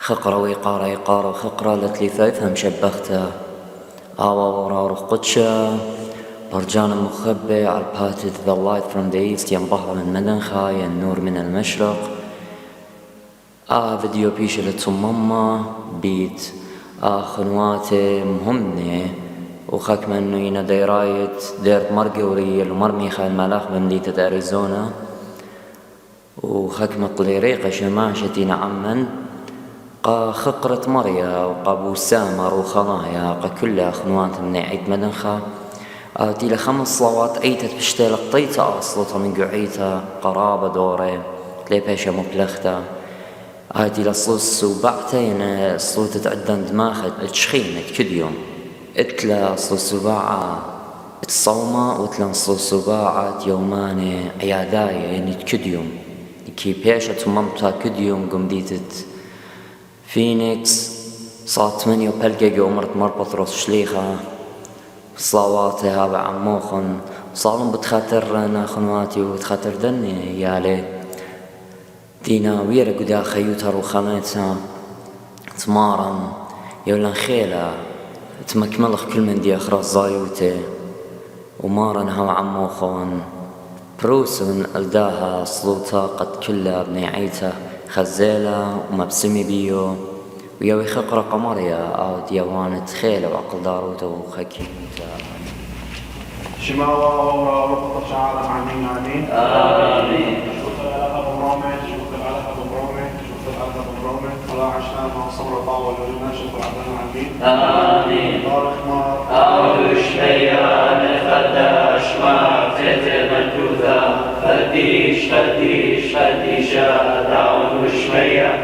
خقرة ويقارة يقارة وخقرة لتليفة افهم شبختها آوا ورا قدشة برجان مخبئ على الباتت the light from the east ينبهر من مدنخا النور من المشرق فيديو بيش لتصمم بيت خنواتي مهمني وخاك منو ينا ديرايت ديرت مرقوري المرمي خال ملاخ بمدينة أريزونا وخاك مقلي ريقة شماشتي نعمن خقرة مريا وقابو سامر وخلايا كلها خنوات من عيد مدنخا تيلا 5 صلوات ايتت بشتي لقطيتا اصلتا من قعيتا قرابة دوري تلي بيشا مبلغتا تيلا صلص وبعتين صلوتا تعدن دماغت تشخينت كل يوم اتلا صلص وباعة الصومة وتلا صلص وباعة يوماني عيادايا يعني كل يوم كي بيشا تممتا كل يوم قمديتت فينيكس صات 8 وبلقى قومرت مربطرس شليخة صلواتي هذا عموخن صالون بتخاطر انا خنواتي وبتخاطر دني يالي دينا ويرا قدا خيوتها روخانيتها تمارن يولان خيلة تمكملخ كل من دي اخراس زايوتي ومارن هوا عموخن بروسن الداها صلوتا قد كلها بني عيته خزيلة ومبسمي بيو وياوي خقرة قمريا ديوانت خيلة وعقل داروتا وخكيمتا شما الله ربط شعالة عنين عنين آمين شوف العلاقة ببرومة شوف العلاقة ببرومة شوف العلاقة ببرومة الله عشان ما صبر طاول ولنا شوف العلاقة عنين آمين بارك ما أولش ميان خداش ما فتر منكوثا فديش دعونش ميان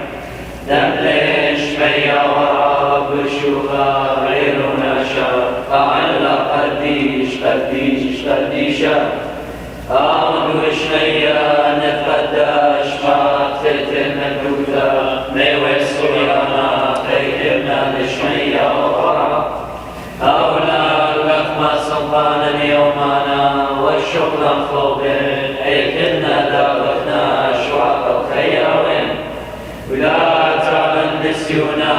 دملش ميا ورا بشوفا غيرنا شر فعلا قديشا أولش ميان خداش ما فتر منكوثا ميوسويانا خيرنا لشميا ورا أولا لخما سلطانا يومانا والشغل خوبين أيكلنا دابخنا شعب الخياوين ولا تعلم نسيونا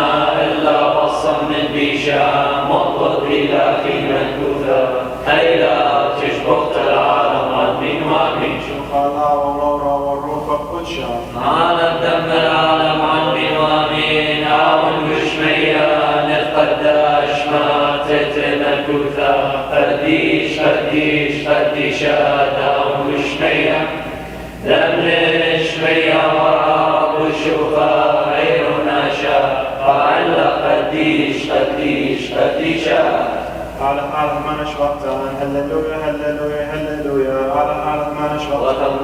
إلا بصم من بيشا مطلق إلى في منكوثة أي لا تشبخت العالم عدمين وامين شوف الله والله والروح بقدشة عالم دم العالم عدمين وامين عاون وشمية نفقداش ما تتمكوثة قديشة داون وشمية دملش مية وراب وشوفا عيرنا شا فعلا قديشة على ما نشبطان هللويا على ما نشبطان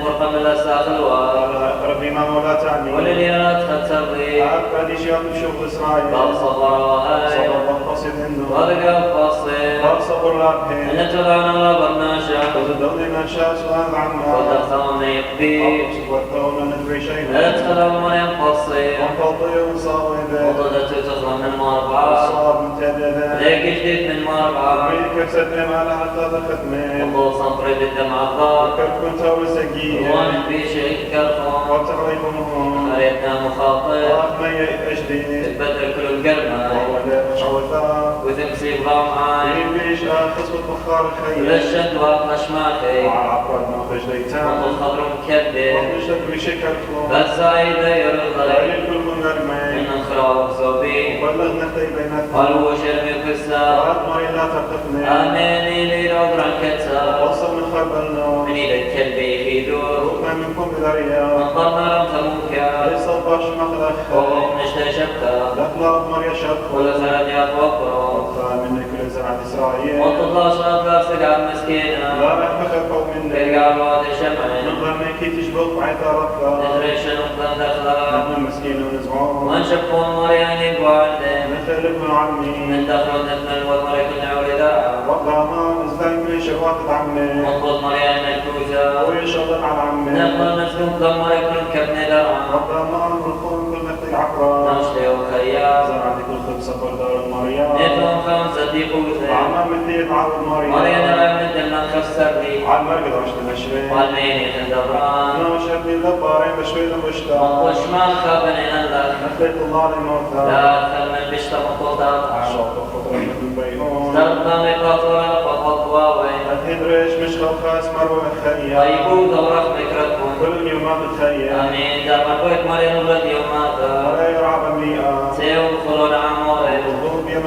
وكم الأساق الوار ربي ما مولا تعني ولليات خطري أكبر شيء تشوف إسرائيل صبر وهاي صبر بقصد إنه ورقب فصل صبر لابهن إن تبعنا وبرناشا وتدوني من شاء سؤال عنا ودخلنا يقضي وتدونا ندري شيء ادخل ما ينفصل ونفضي ونصاوبه وضدت تخرج من مربعة وصاب متدبه ليك جديد من مربعة ويك سلم على حتى الختمه وخصوصا طريق الدم عطار كيف كنت وسقيه وان في شيء كرفون وتعرفهم خريتنا مخاطر ما يأجدي تتبدل كل القرمة ولا شوتا وتمسي بضامعاي يبيش خصوة بخار الخير ولشت واقنش معكي وعلى عقرب ما فجديتان وطل خضر مكدر ومشت بشكل فلو بس زايدة يرضي وعلي كل منرمي من انخراط صوبي وبلغنا بينات قالوا شرمي قصة وعطمري لا تقفني آمني لي ربرا كتا وصل من خبلنا من إلى الكلب في دور ركنا منكم بذريا انظرنا تموكا ليس الباش مخلخ وهم نشتى شبكا لقنا أضمر يشق ولا زاد يتوقع من كل زرعة إسرائيل وطلع شرط لاسك على المسكينة لا رحمك قوم مني تلقى الواد شمعين نقدر من كي تشبط بعترفها ندري شنو دخلا نحن مسكين ونزعون ونشوفون مرياني بوعدين مثل ابن عمي من دخل نتمن والمريك العولداء وقاما ازدان كل شغوات عمي ونقض مريان الكوزة ويشغل على عمي نقض نسلم ضم مريك كبن داء وقاما بالخون كل مثل عقرا نشتي وخيام زرعة كل خبصة دار المريم نتهم خمسة قوزة وعما مثل تعاود مريم مريان رأي من دلنا خسرني على المرقد عشت المشري والميني تندبران ناشر من لبارين بشوي المشتاق وش ما خبني الله نفذ الله للموتى لا تخمن بشتا مطوطات عشاق الخضرة من بينون استخدم قطرة فقط واوين أتدرش مش خاص مرة الخيام طيبو دورك مكركون كل يومات الخيام امين دابا كويت مريم ولد يوماتا ولا يرعى بمليئة سيو خلون عموري الغروب يوم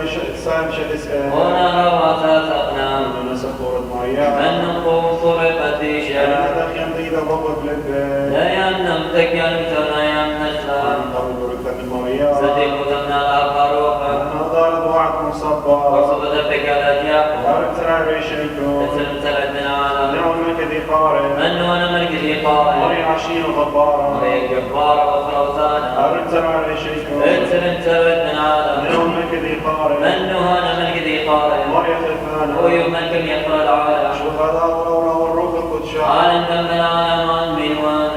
سام شدسان هنا رواتات أقنام ونسخ طورة معيان من نقوم طرق ديشا هذا يمضي ذا ضبط للبيت لا ينم تكيمتنا يمنشلا نضرب ركن المعيان صديق دمنا الأقاروحا نضال ضوعت مصبا وصبت بك الأجياء وارد سرع ريشيكو تسلم سلعت من عالم نعم ملك ذي قارن من وانا ملك ذي قائل مري عشين وغبارا مريك جبارة وخلوزانا وارد سرع ريشيكو تسلم سلعت من عالم نعم ملك ذي قارن من وانا ملك ذي قائل مري خلفانا ويوم من كم يقرأ العالم شهداء والأورى والروح القدس عالم دم العالم آمين وآمين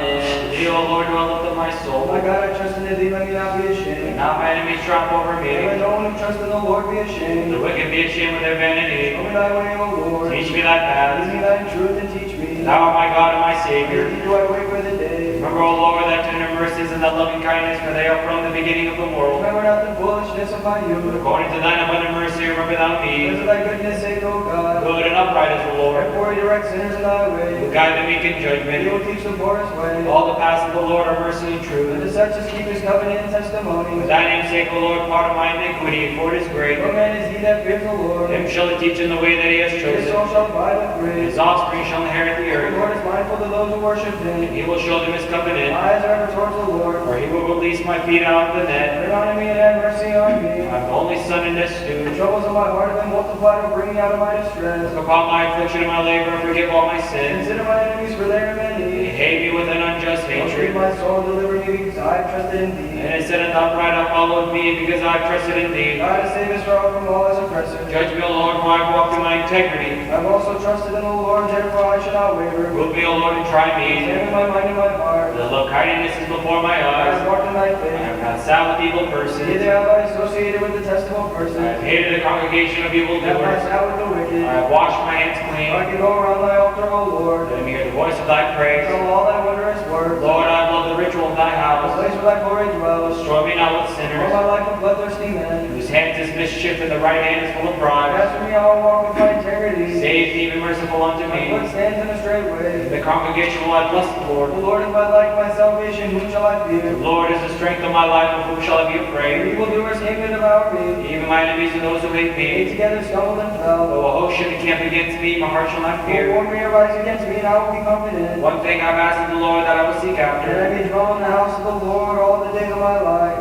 Thee, O Lord, dwelleth of my soul. My God, I trust in thee, let me not be ashamed. Now my enemies triumph over Let me. no one who trusts in the Lord be ashamed. The wicked be ashamed of their vanity. Show me thy way, O Lord. Teach me thy Lead paths. me thy truth and teach me. Thou art my God and my With Savior. thee do I wait for the day. Remember, O Lord, thy tender mercies and thy loving kindness, for they are from the beginning of the world. Remember not the foolishness of my youth. According to thine abundant mercy, remember thou Because me. of thy goodness sake, O God. Good and upright is the Lord, Therefore he directs sinners in thy who way. guide the meek in He judgment. will teach the poor his way. All the paths of the Lord are mercy and And truth. to such as keep his covenant and For testimonies. thy name's sake, O Lord, pardon my iniquity, for it is great. No man is he that fears the Lord. Him shall he teach in the way that he has His chosen. soul shall abide with grace. His offspring shall inherit the The earth. Lord is mindful of those who worship him. He will show them his covenant, My eyes are ever towards the Lord. for he will release my feet out of the net. Turn unto me and have mercy on me. I'm the only son in this The stew. troubles of my heart have been multiplied and bring me out of my distress. Look upon my affliction and my labor, and forgive all my sins. Consider my enemies, for they are They many. hate me with an unjust Don't hatred. treat my soul, deliver me, because I have trusted in thee. Innocent and upright have followed me, because I have trusted in thee. God has saved Israel from all his oppressors. Judge me, O Lord, for I have walked in my integrity. I have also trusted in the Lord, therefore I shall not waver. Prove me, O Lord, and try me. Examine my mind and my heart. The love kindness is before my I have eyes. walked in thy I faith. have not sat with evil persons. Neither have I associated with detestable I have persons. hated the congregation of Have not evildoers. sat with the wicked. I have washed my hands I clean. can go around thy altar, O Lord. Let me hear the voice of thy praise. Tell all thy wondrous works. Lord, I love the ritual of thy The house. place where thy glory dwells. Destroy me not with All sinners, my life of bloodthirsty men. whose hands is mischief and the right hand is full of bribes. As for me, I will walk with my integrity. Save me, be merciful unto My me. foot stands in a straight In way. the congregation will I bless the Lord. The Lord is my light, my salvation. Whom shall I The fear? Lord is the strength of my life, of whom shall I be The afraid? evildoers came to devour me. Even my enemies and those who hate They me. together stumbled and fell. Though a host should encamp against me, my heart shall not Who fear. warned me arise against me, and I will be confident. One thing I've asked of the Lord that I will seek That I after. may dwell in the house of the Lord all the days of my life.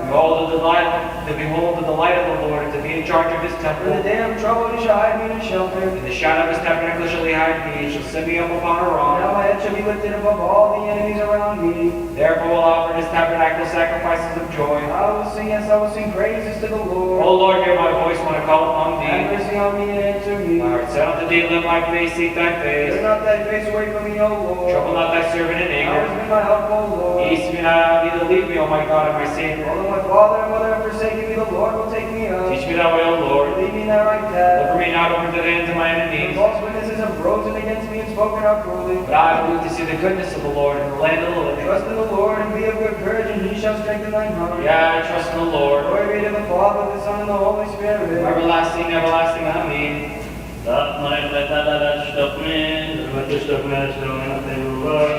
Behold the delight of the Lord, and to be in charge of his For the temple. day of trouble he shall hide me in his shelter. In the shadow of his tabernacle shall he hide me. He shall set me up upon a Now rock. my head shall be lifted above all the enemies around me. Therefore will I offer in his tabernacle sacrifices of joy. I will sing, yes, I will sing praises to the Lord. O Lord, hear my voice when I call upon Have thee. mercy on me and answer me. My heart said unto thee, let my face seek thy face. Turn not thy face away from me, O Lord. Trouble not thy servant in Thou hast anger. been my help, O Lord. Haste me not, neither leave me, O my God and my Savior. Although my father and mother have forsaken me, the Lord will take me up. Teach me thy way, O Lord. Lead me in thy right path. Deliver me not over to the hands of my The enemies. false witnesses have risen against me and spoken out cruelly. But I have looked to see the goodness of the Lord in the land of the living. Trust in the Lord and be of good courage, and he shall strengthen thine heart. Yeah, I trust in the Lord. Glory be to the Father, the Son, and the Holy Spirit. Everlasting, everlasting, amen.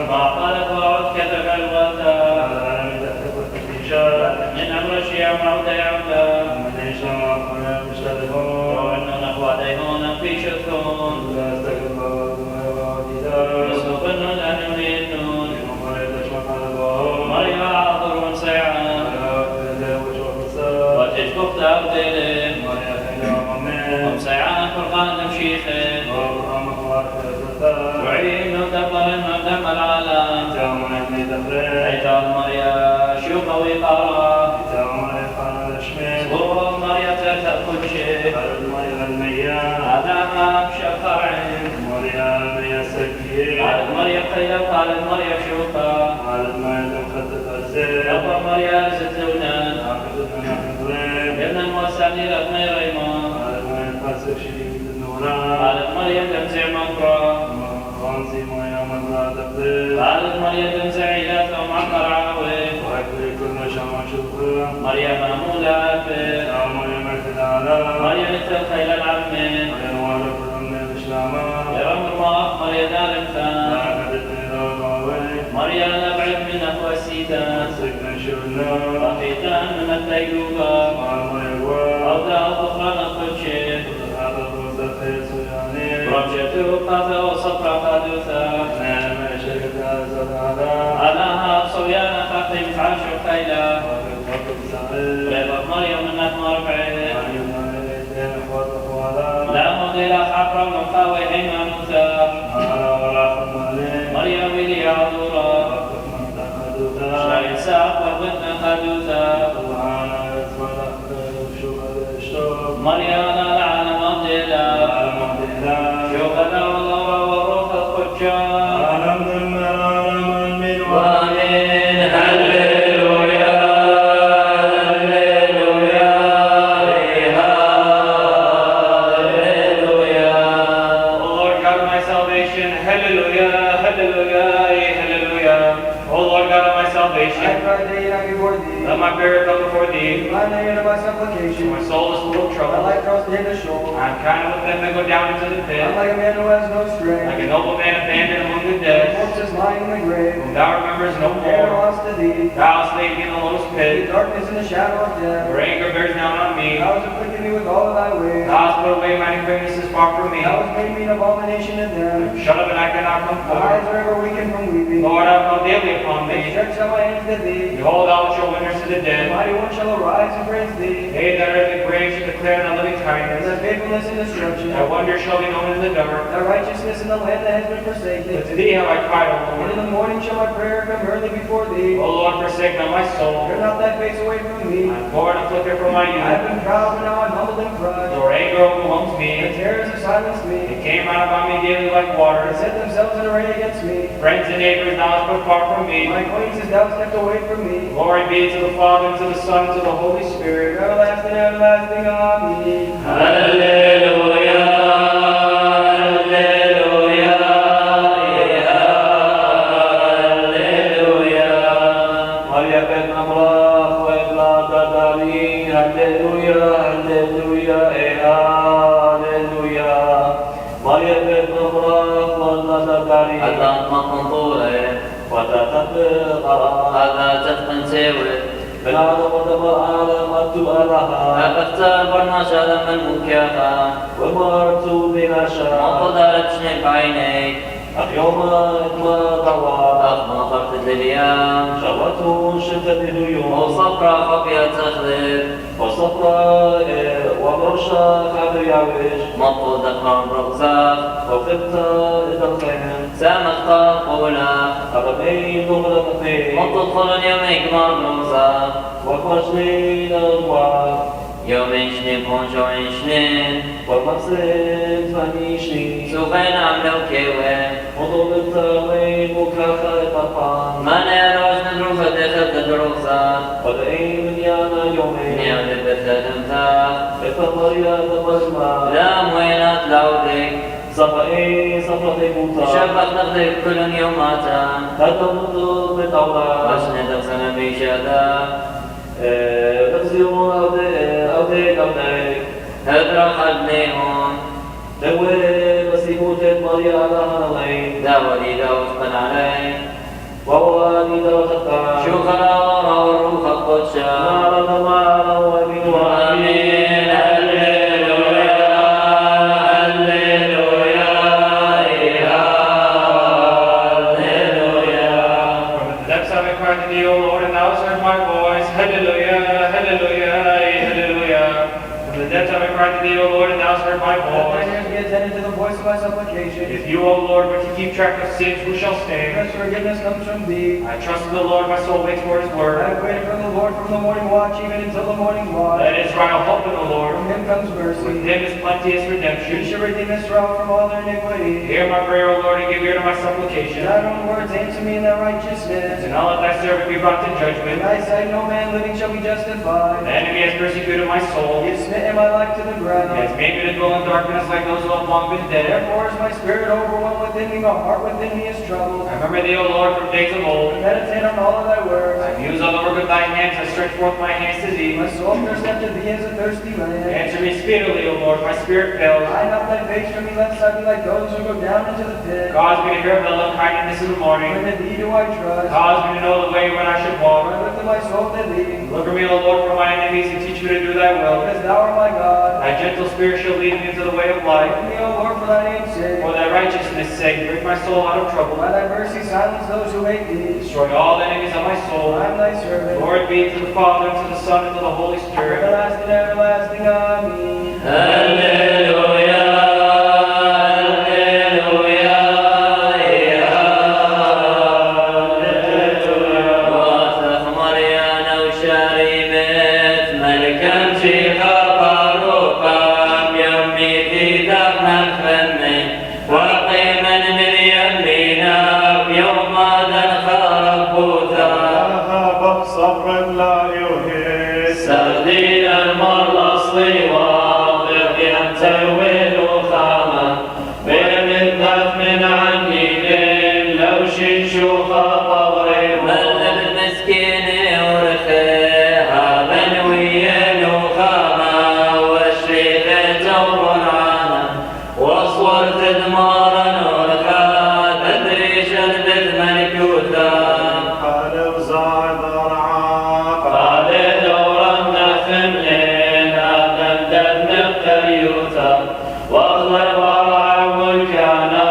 ما قالت وعد كتب الوثاء من أمر الشيء معود يعود وأن نخواتيهون في شكون يسوقن الأنون النون مريم عاطر سيعان وتشكف تأبدل ومسيعان فرقان تمشيخين تعين ودبر ودم العالم عيتال مريا شوق وقارا صور مريا تأخذ شيء هذا ما بشفع قالت مريم خير قالت مريم شوقا أبا مريم زتلونا ابن الموسى لأبني ريمان قالت مريم تمزع مكرا قالت مريم تمزع إلى ثم عقر عاوي مريم مولافة مريم ارتدالا مريم التخيل العمة مريم وارد الأمة الإسلامة يرم الله مريم دارمتا مريم نبعد من أخواسيتا سكنا شرنا رقيتا من التيلوغا أودا أخرى نقلشي رجعتو قاذا وصفرا قادوثا علىها صويانا خاطي متعاش وخيلا ريضة مريم منك مرفعه لا مضي لا حقرا مخاوي حيما موسى مريم ولي عذورا شاين ساق وابن خدوثا مريم لعن مضيلا شوقنا والله وروح الخجان Let my prayer come before thee. My name and my supplication. My soul is full of trouble. My life draws near the shore. I am kind with them that go down into the pit. I'm like a man who has no strength. Like a noble man abandoned among the The dead. corpse is lying in the grave. Whom thou remembers no There more. lost to thee. Thou hast laid me in the lowest The pit. darkness and the shadow of death. Your anger bears down on me. Thou hast afflicted me with all of thy ways. Thou hast put away mine acquaintances far from me. Thou hast made me an abomination in them. Shut up and I cannot come My eyes forth. are ever weakened from weeping. Lord, I have come daily upon I thee. stretch out my hands to thee. Behold, thou wilt show wonders to the The dead. mighty one shall arise and praise thee. They that are in the grave shall declare thy loving And kindness. thy faithfulness and destruction. Thy wonders shall be known in the dark. Thy righteousness in the land that has been forsaken. But to thee have I cried, O And in Lord. the morning shall my prayer come early before thee. O Lord, forsake not my soul. Turn not thy face away from me. I am poor and afflicted from my I have youth. been proud, but now I'm humbled and crushed. Your anger overwhelms The me. terrors have silenced me. It came out upon me daily like They waters. set themselves in array against me. Friends and neighbors thou hast put far from me. My acquaintances thou hast kept away from me. Glory be to the Father, and to the Son, and to the Holy Spirit. Everlasting, everlasting, amen. Hallelujah, hallelujah, hallelujah. Maria ben Amrach, وإبلاد داري, hallelujah, hallelujah, hallelujah. Maria ben Amrach, وإبلاد داري. هذا مطن طوله وتتبق هذا تفقن سيوه بالعالم ودماء عالمت ألها أختار برناشا لما المكياها ومارت بناشا وقدرت شنك عينيك اليوم إطلاع دعوة أخما خفت لليام شوته شدت اليوم وصفرا خفية تخلف وصفرا ومرشا خبر يعوج مطو دخان رغزاق وقبت إذا الخيم سامختا قولا أرمي نغلق فيه مطو دخلن يوميك مرموزا وخرجني نغوار يومين شنين بونجو شنين والمقصد فاني شنين سوغين عملو كيوين وضوبت وين مكاخا طبعا ما نيروش ندروفة دخلت دروزا ودعين من يانا يومين نيان لبثة دمتا اتفضل يا دمجمع لا موينات لعودك صفائي صفاتي موتا شبك نغدك كل يوماتا هذا منذ بطولة وشني دخسنا بيشادا تغزيون أوديك هدرا خدنيهم دوي مسيبوت مريا على هنوين داولي دوفقا علي ووالي دوخطا شوخنا ورا والروح القدشا نارا نمارا ومن وامين هللويا هللويا هللويا. From the depths have I cried to thee, O Lord, and thou hast heard my voice. Hallelujah, hallelujah, hallelujah. From the depths have I cried to thee, O Lord, and thou hast heard my Let thine voice. ears be attentive to the voice of my supplication. If you, O Lord, were to keep track of sins, who shall stand? Because forgiveness comes from thee. I trust in the Lord, my soul waits for his I word. have waited for the Lord from the morning watch even until the morning watch. Let Israel hope in the Lord. From him comes With mercy. him is plenteous He redemption. shall redeem Israel from all their iniquity. Hear my prayer, O Lord, and give ear to my supplication. Thine own words answer me in thy righteousness. And not let thy servant be brought to In judgment. thy sight no man living shall be justified. The enemy has persecuted my He soul. has smitten my life to the He ground. has made me to dwell in darkness like those who have long been dead. Therefore is my spirit overwhelmed within me, my heart within me is troubled. I remember thee, O Lord, from days of old. Meditate on all of thy words. I muse on the work of thy hands. I stretch forth my hands to thee. My soul thirsts after thee as a thirsty land. Answer me speedily, O Lord. My spirit fails. Hide not thy face from me, lest I be like those who go down into the pit. Cause me to hear of thy love kindness in the morning. When in thee do I trust. Cause me to know the way when I should walk. When I lift up my soul to thee. Deliver me, O Lord, from my enemies, and teach me to do thy will. Because thou art my God. Thy gentle spirit shall lead me into the way of life. Lead me, O Lord, for thy name's sake. For thy righteousness' sake, bring my soul out of trouble. By thy mercy silence those who hate thee. Destroy all the enemies of my soul. I am thy servant. Glory be to the Father, and to the Son, and to the Holy Spirit. Everlasting, everlasting, amen. Hallelujah, hallelujah, hallelujah. وتخمر يا نوشاريمت ملكا شيخا فاروقا يمي في دفن الفم وقيما من يمينا يوم دنخا ربوتا صبر لا يهين سردين المر أصلي واضح يمتول وخامة بمن دفن عني لين لو شيشوخا طوري مل المسكين ورخيها بنوين وخامة والشريف جور عانا وصورت دمارا ورخا تدري شربت ملكوتا قال وزاد رعاق قال دورا نفم لنا تمدد نقريوتا واغلب ورع ملكانا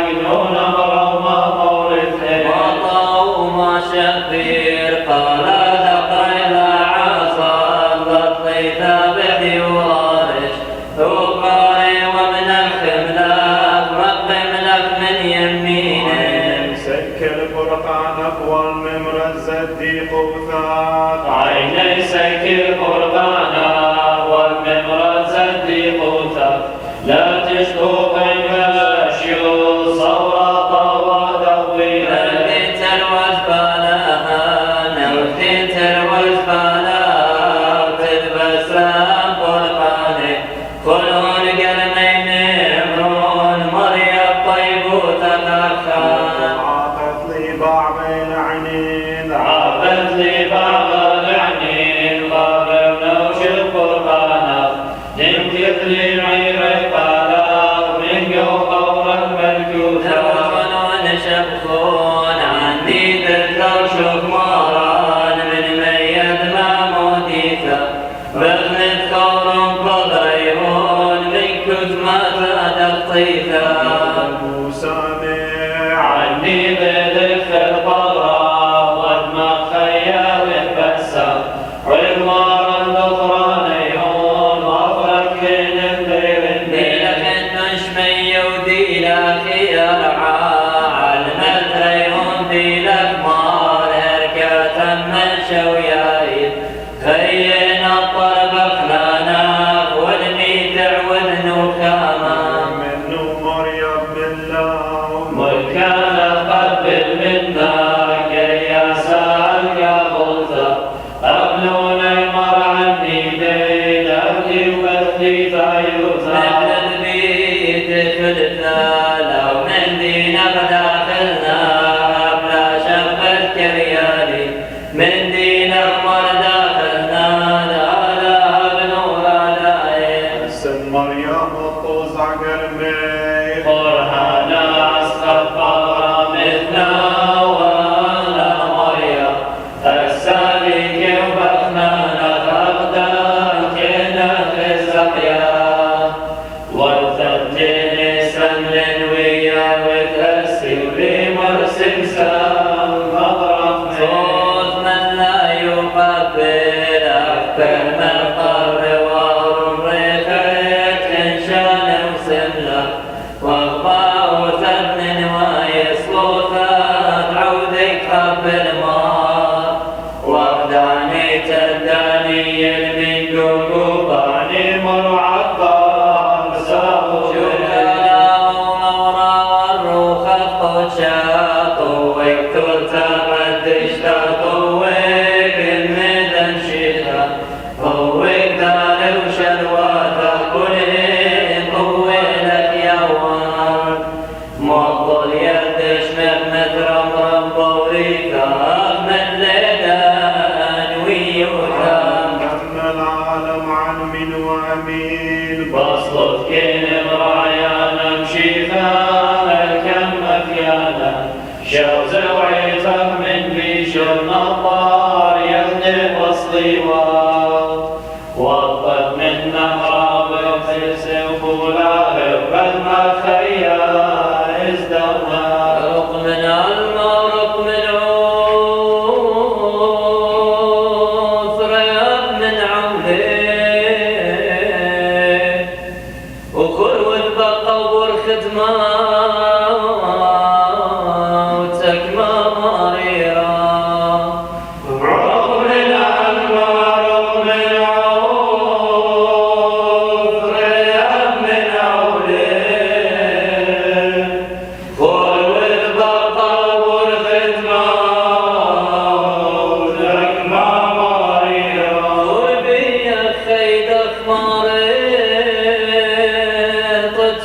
قنون مروما مورثين وطاو ما شبير قال دقر لا عصا لطلي ثابت يوارش ثقاري ومن الخملاف رقم لك من يمينه سكر برقانك والممرز الديق وثاق عيني سكر قربانا والممرض صديقوتا لا تشكو باشيو صورة طوى دوينا نوثين تروج بالاها نوثين تروج بالاها تتبسم قرباني كلون قرنين امرون مريم طيبوتا تخان عاقت لي بعض العنين عابد لي بعض العنين قابل نوش القربانة يمكث لي عيرك بالاغ من جو قورا ملكوتا ترفنون شبخون عني تذكر شوف ماران من ميد ما موتيثا بغنت ثور قضريهون من كث ما زاد الطيثا وسامع عني بذخ القضاء قد ما خيال بسا عمار النصرانيون وافرك من الدير ديلك النشمي وديلك يرعى علمت ريون ديلك مار هركة من شويايد خينا الطرب خلانا والميتع والنخامة منه مريم بالله ملكان قبل منا يا سال يا غلطة قبلون المر عني دين أبكي وبثي فايوتا نحن بيت خلتنا لو من دين بداخلنا بلا شفت كريالي من دين أغمر داخلنا لا لا بنور دائم سن مريم الطوز عقربي برهانا أصطفى مثنا ولا مريم السالك وبخنانا أقدام كنا في السقيا والثبتين سمل ويا وتأسي ولمرسم سام مضرب صوت من لا يقبل أكثر من قر وريخت إنشان وسملة واغباء ثمن ويصلوثات عودك حب المار وغداني تداني من قلوباني مرعبان ساهو شلنا ومورا والروخ الطوشا طويك تلتا قدشتا طويك المدن شيخا طويك دار وشلوات عمين بصلت كين الرعيان امشي خامل كم مفيانا شوز وعيتك من بيشر نطار يهدي وصلي وطت من نهراب القيس وفولاه وبدما خيا ازدرنا رق من الماء رق من عوف رياض من عوليه وكل والبقى والخدمة وتكمى مريرة رغم الأنوار رغم العوف رياض من عوليه كل والبقى والخدمة وتكمى مريرة وبيا خيد خماريط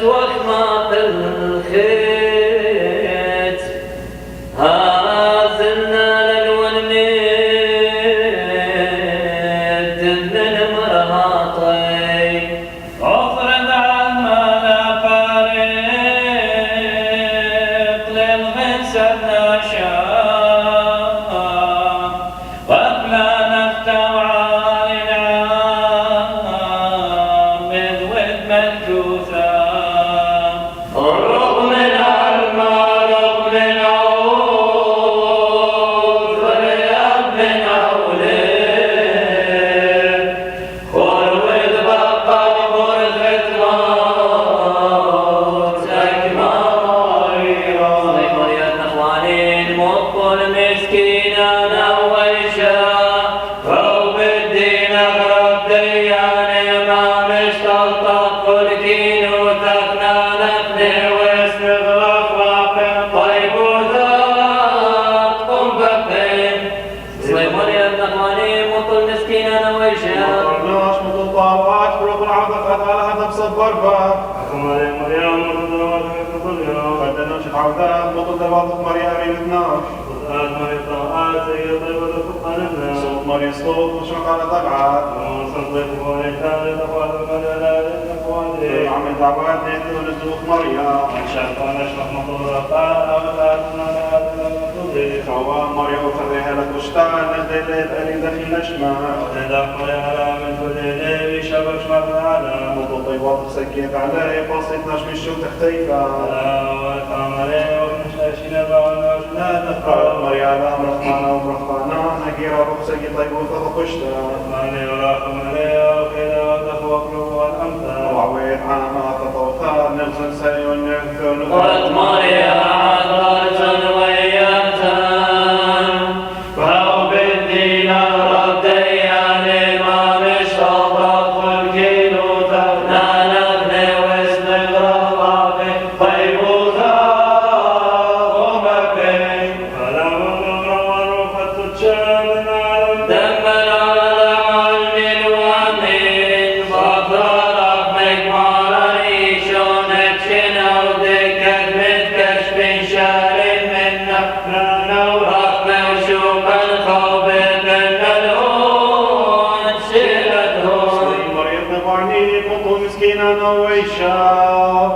وخما بالخيط هازلنا للونميد من مرهاطي أفرد عما لا فارق للغسل نشاء قبل نفتو عالي عامد ود ملكوثا رغم الأرمى رغم العوف رياض من عوليه خور والبقى غرفة موتك ما مريرة صيفر يا نخوانين مطل مسكين أنا ويشا فوق الدين أغرب دياني ما مشتلطة كل كين وتخنا نخني واستغرق وافن طيب وذاق قم بفين صيفر يا نخوانين مطل مسكين أنا ويشا طرناش مثل الطاوات بروح العبد على هدف صبر باب مريم مرضى بدنا نشط عودات مثل دبابة مريم يبناش صوت مريم صوت وشوك على طلعات عم تعبان نهدي ونزوق مريم خوان مريم وخذيها لك وشتان نهدي ليت ألي دخل نشمع مثل طيبات سكيت عليه قصيت نشم الشوك تختيفا قال مريم رحمانا ورحمانا نقيرا رخصكي طيبوت فخشتا وعويت عاما فطوثا نغزن سي ونغثن قد مريم عذرة وياتا فهو بالدين أغرب دياني ما مشتاق كل كيلو تغنى نغني واستغرق رافي طيب وثاق ومبين دم العالم من ومن فضل ربك مرني شونك شنو دكت متكشف شهر منا ورحمة وشوق الخوف من الهون شلتهون مريم نفعني كنت مسكينا نويشا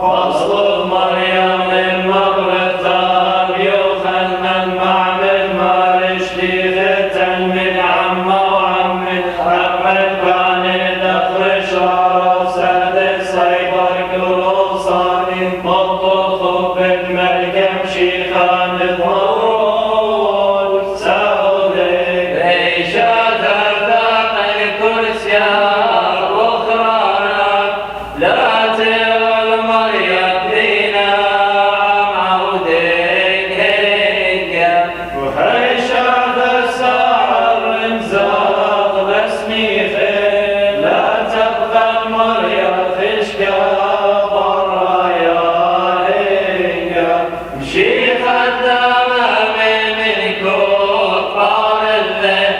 فاصل مريم من مغرب يوخل من معمل مارش لي ختن من عمه وعم أحمد كان دخل شعره سادس صيبر قروصاني مطبخ بالملك امشي خان الضرور سعودي بيشات ارتاق الكرسي واخرانا لا تغل مريم دينا عودك هيك وهيشات السعر انزاق بسمي خير لا تبقى مريم خشكة برا يا هيك مشي خدامة من كفار الليل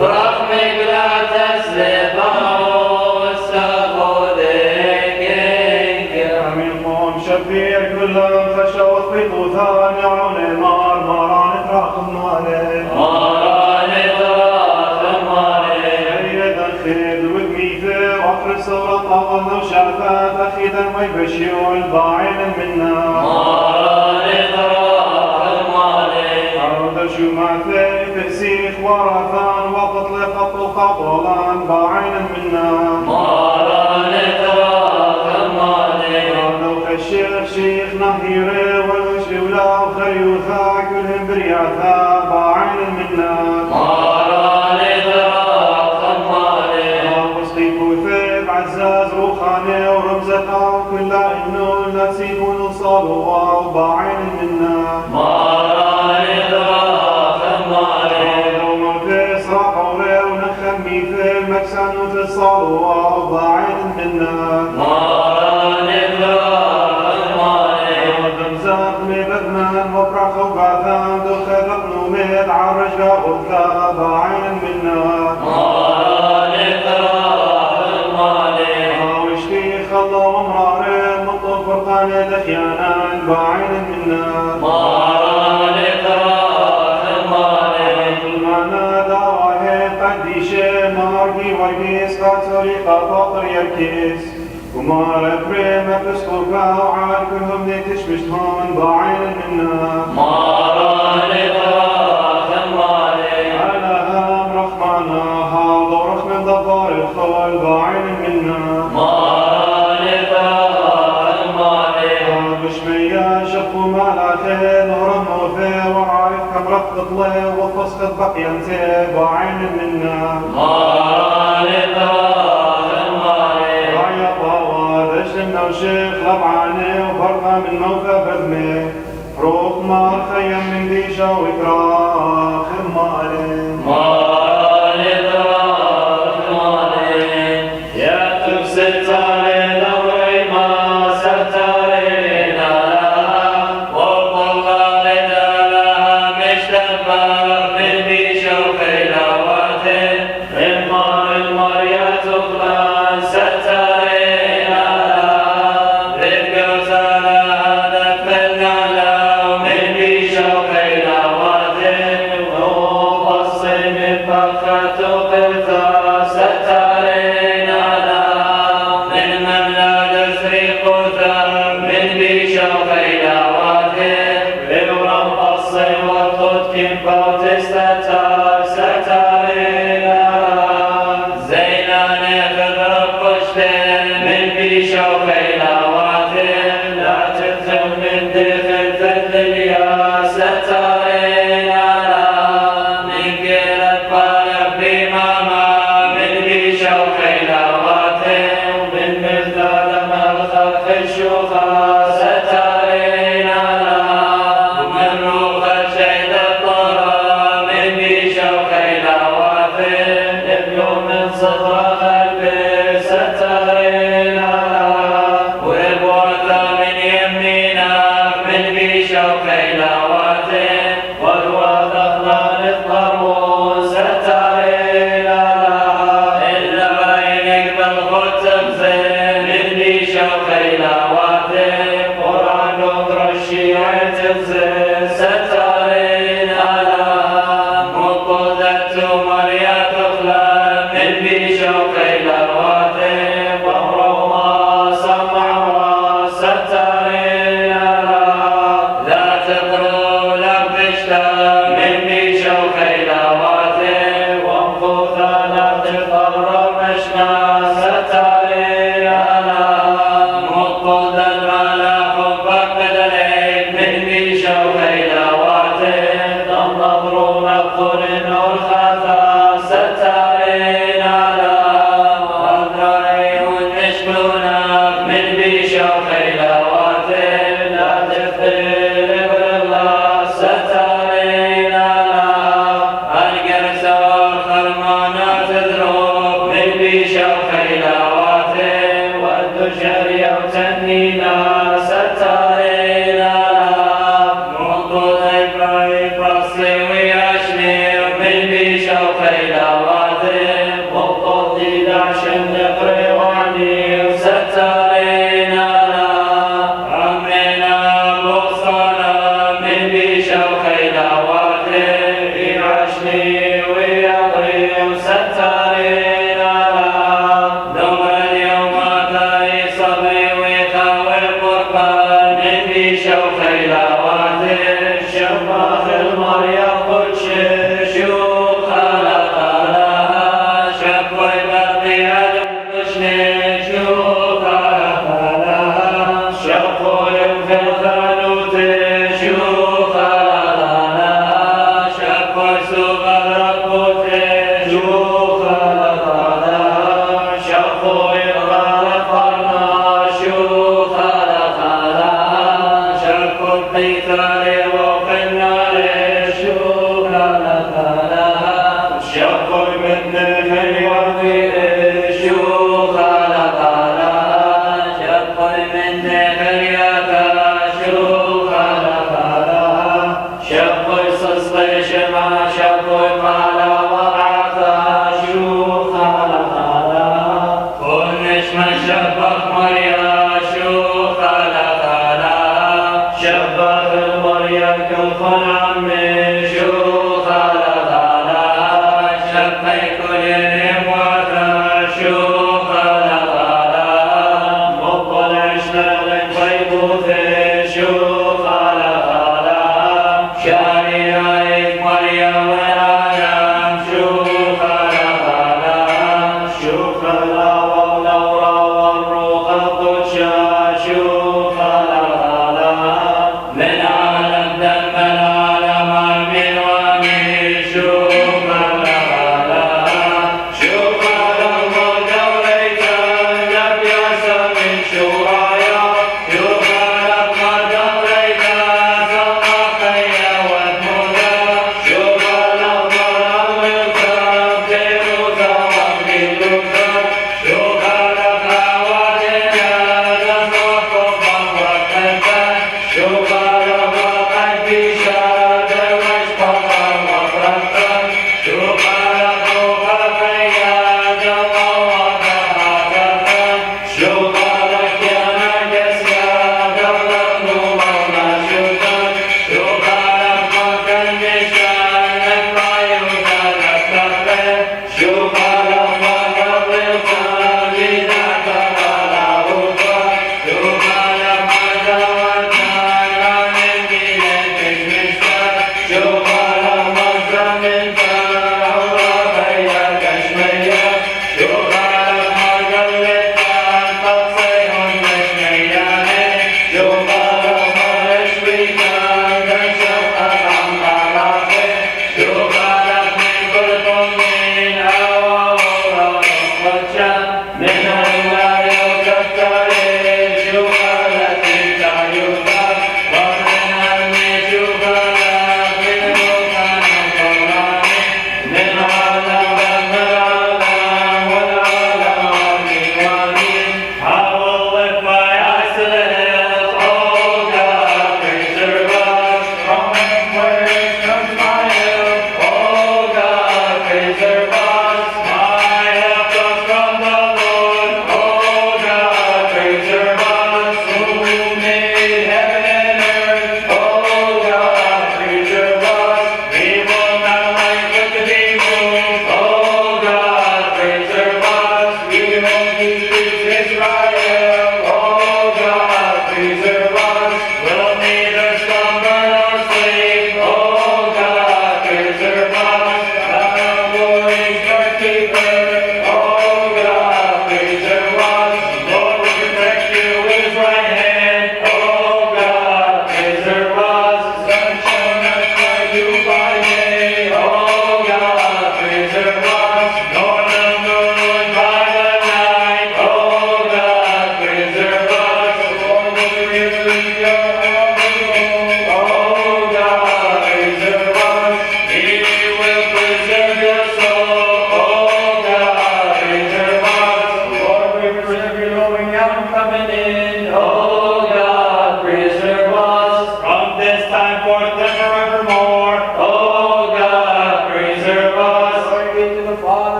برحمك لا تسلب شبير كلهم خشوا وطفقوا ثاني عون النار مران تراخم مالي مران تراخم مالي هيدا الخير وقميثه وفر الثورة طاولنا وشعفات أخيدا ويبشروا الباعين منا عرض شماثي فسيخ ورثان وتطلق القبولان باعين منا الشيخ شيخ نهيري والمشلولا وخيوثا كلهم برياثا باعين منا وصديق ثيب عزاز روخاني ورمزتا وكل إنه نسيب صالوا وباعين منا ومرتس راقوري ونخمي في المكسان وفي الصالوا وباعين منا بدمان وفرح وبعثان دخل نوميد عرج غوثا باعين منا وشتي خلا ومرارين مطلب فرقاني دخيانان باعين منا كل ما نادى واهي قديشي مارقي ورقيس قاتوري قاطر يركيس وما ربريم بسقوكا وعاد كلهم نيتش بشتهون باعين منا على هام رحمنا هذا ورحمة ضبار الخول باعين منا بشمية شفوا مالا خيل ورموا فيه وعارف كم رفض طلي وفسخت بقي انتي باعين منا وشيخ لبعاني وفرقة من موفى بذمي روح مار خيم من ديشة وكراخ مالي يا تفسد تاري دوري ما ستارينا والله لنا لها مشتبه من ديشة وخيلواته إما المريا تقلان ستارينا ويعطي ستارين على نمر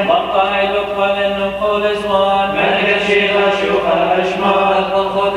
وقائد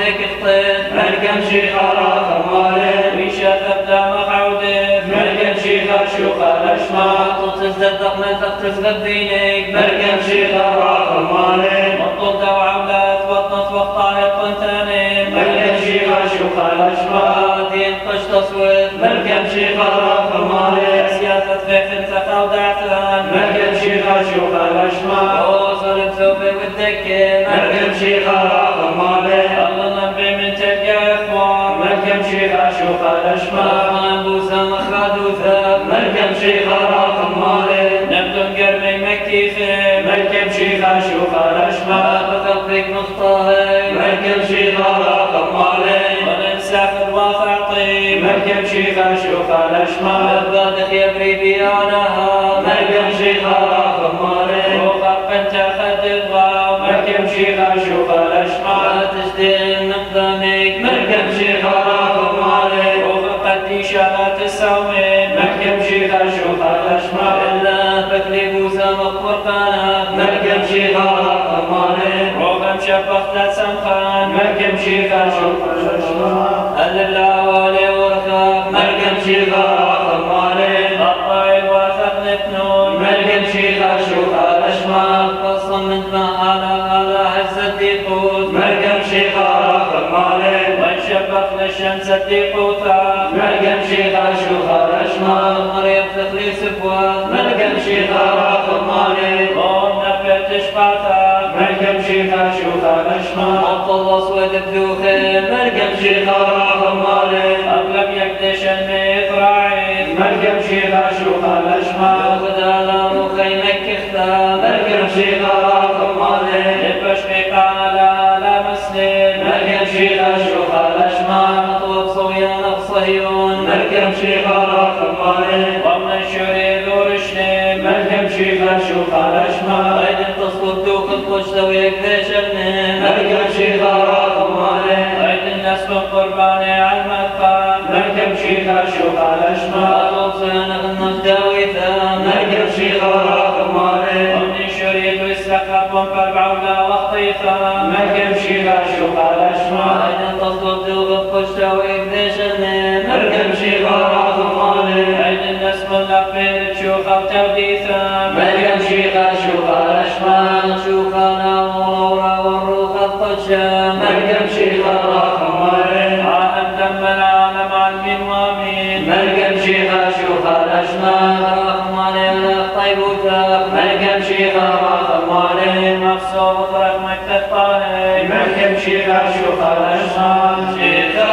صديق اخطيت مركم شيخة راخ مالين ويشا تبدا محعودت مركم شيخة شوخة لشما تصدق من تغتسل دينك مركم شيخة راخ مالين مطلوب دو عولات بطنت وقطاهت طنتانين مركم شيخة شوخة لشما دين قش تصويت مركم شيخة راخ مالين سياسة فيخن سخا ودعتان مركم شيخة شوخة لشما وصل بسوفي والدكين مركم شيخة راخ مالين الله نبي من تلقى اخوان مركم شيخة شوخة لشما بوسا مخاد وثاب مركم شيخة راخ مالين نبدو قرمي مكي خيم مركم شيخة شوخة لشما بخلقك مخطاهي مركم شيخة راخ مالين وننساخ الوافع طيب مركم شيخة شوخة لشما البادخ يبري بيانها مركم شيخة راخ مالين وخف انت خد الغام مركم شيخة شوخة لشما تجدين نقدامك مركم شيخة راخ مالين وفقد إشارات السومين مركم شيخة شوخة لشما إلا بكلي بوسا مقرقانا مركم شيخة راخ مالين روغم شفقت سمخان مركم شيخة شوخة لشما اللاوالي ورخاف مركم شيخة راخ مالين الطايل واثق نتنون مركم شيخة شوخة لشما قصا من على هز الديقوت مركم شيخة راخ مالين وانشبق للشمس الديقوتا مركم شيخة شوخة لشما مريم تخلي سفوات مركم شيخة راخ مالين ونفت تشقاتا مركم شيخة شوخة لشما مطل اسود بدوخي مركم شيخة راخ مالين اغلب يكدش المثراعي مركم شيخة شوخة لشما وغدا مخيمك اختام مركم شيخة راخ مالين البشقيق على لا مسلم مركم شيخة شوخة لشما مطلب صويان صهيون مركم شيخة راخ مالين ومن الشرير ورشلم مركم شيخة شوخة لشما ايد تصدق دوك القشة ويكدش النم مركم شيخة راخ مالين ايد الناس قرباني على المدفع مركم شيخة شوخة لشما صوصنا النجداوي ثام مركم شيخة راخ مالين ومن الشرير والسخف وانفربع ولا وخطيفة مركم شيخة شوخة لشما ايد تصدق دوك القشة ويكدش النم مركم شيخة راخ مالين ايد الناس ملقين تشوخة وتوديثا مركم شيخة شوخة لشما شوخنا ورورا والروخ الطشام مركم شيخة راخ مالين عاهد دم العالم عن من ومين مركم شيخة شوخة لشما رحم علينا طيب وتاق مركم شيخة راخ مالين مفصول طرق مكتب طاهي مركم شيخة شوخة لشما شيخة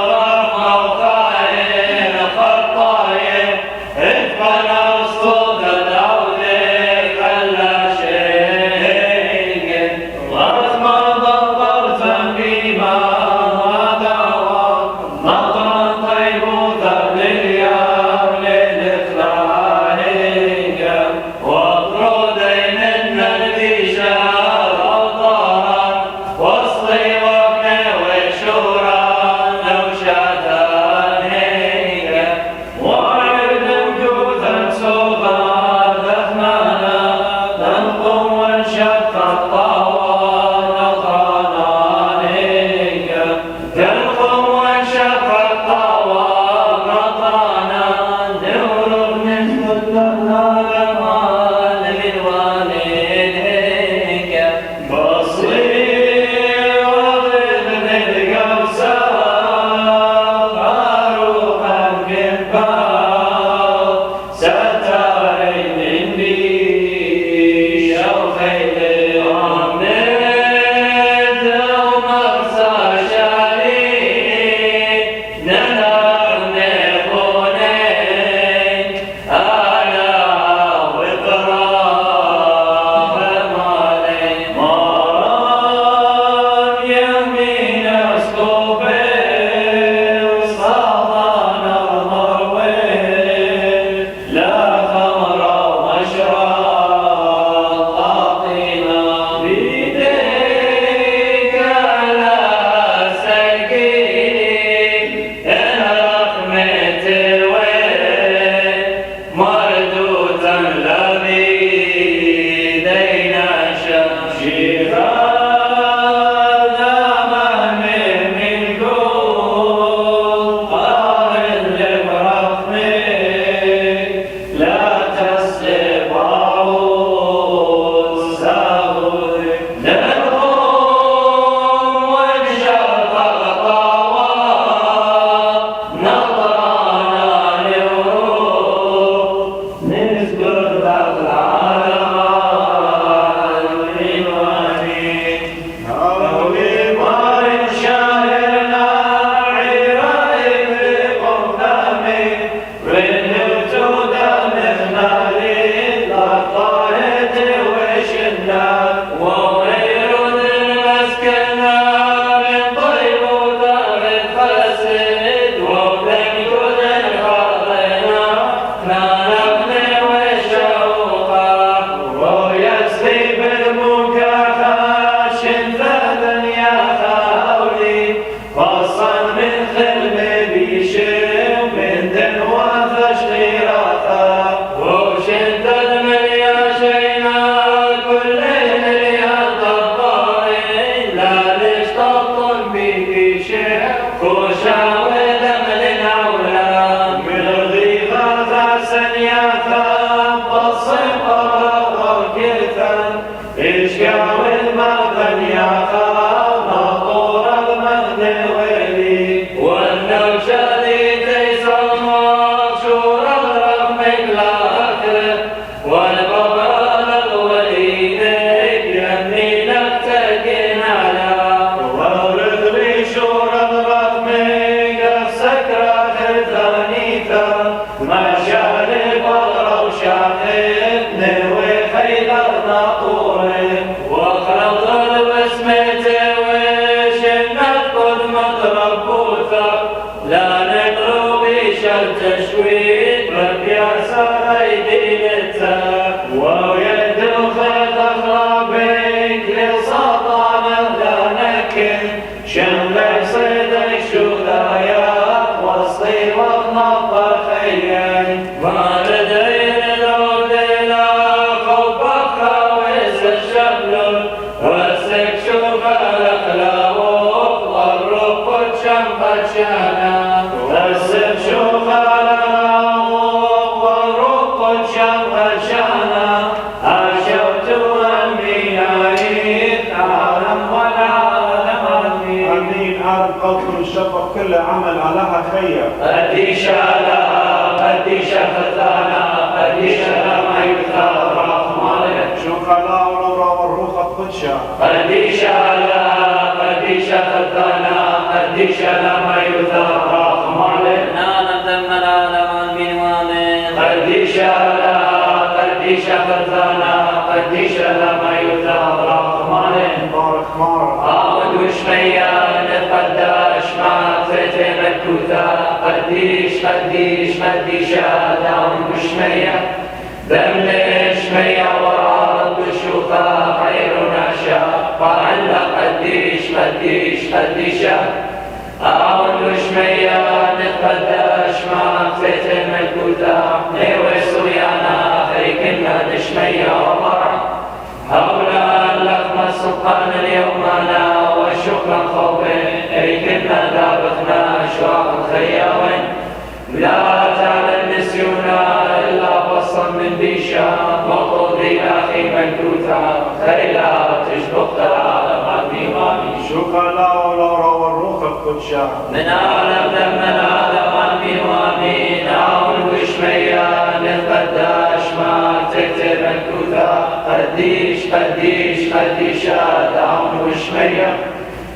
راخ موقعين خطاين اتقنا الصوت العودة خلى شيء ورث مرضى ضرفا بما دعوى مطرا طيب ذر لليار للإخلاهية واطردي من البشار أوطارا وصلي وابني وشورا نوشتانية وعرض مجوثا صوبا دفنانا تنقم وانشق الطوال نطرانانية تنقم وانشق الطوال نطرانا نهرب من كل الأمان من والديك بصير وغير القوسار روحا بالباب ستاري من بي شوخي ومنت ومرسى شاري نهار نخونين أنا وطراف مالي مرام يمين اسكوبي وصالان المروي لا خمر ومشرب كل عمل علىها خير أديش لها أديش فتانا أديش لما يكثر رحمة شو خلا ورورا والروح القدشة أديش لها أديش فتانا أديش لما يكثر رحمة نانا دمنا لمن من وامن أديش لها أديش فتانا أديش لما يكثر رحمة بارك مارك أعود وشمية نتقدش مع فتي مكوثة قديش قديش قديشة داون وشمية بملي شمية وراد وشوفها خير نشا فعلا قديش قديش قديشة أعود وشمية نتقدش مع فتي مكوثة نيوي سويانا خيكنا دشمية ومرة هؤلاء لكم سلطان اليوم أنا وشكرا خوفين أي كنا دابخنا أشواق الخياوين لا تعالى النسيونا إلا بصا من بيشا مقضي أخي مكروثا خيلا تشبق العالم عمي وامي شو خلا ورورا والروح القدشة من عالم دم العالم عمي وامي نعون وشمية نتقداش ما تكتب مكروثا قديش قديش قديشة دعون وشمية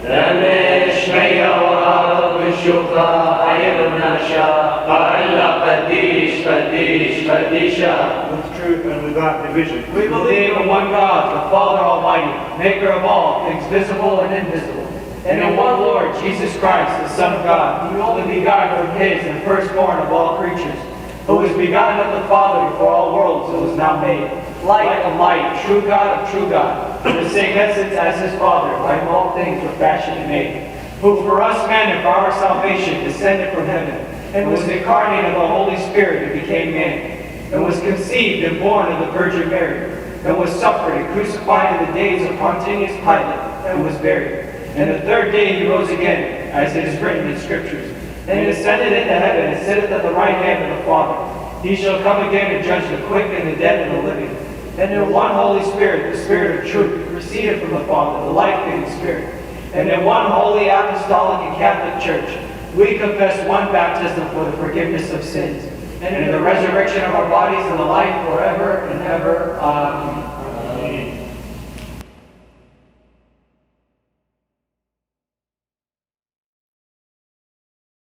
رمي شمية ورارض وشوفها عير ناشا قاعلة قديش قديش قديشة with truth and without division. We believe in one God, the Father Almighty, maker of all things visible and invisible, and in one Lord, Jesus Christ, the Son of God, the only begotten from His and firstborn of all creatures, who was begotten of the Father before all worlds and was now made, light of light, true God of true God, the same essence as His Father, by whom all things were fashioned and made, who for us men and for our salvation descended from heaven, and was incarnate of the Holy Spirit and became man, and was conceived and born of the Virgin Mary, and was suffered and crucified in the days of Pontius Pilate, and was buried. And the third day He rose again, as it is written in Scriptures, and He ascended into heaven and sitteth at the right hand of the Father. He shall come again and judge the quick and the dead and the living. And in one Holy Spirit, the Spirit of truth, proceeded from the Father, the life-giving Spirit. And in one holy apostolic and Catholic Church, we confess one baptism for the forgiveness of sins, and in the resurrection of our bodies and the life forever and ever. Amen.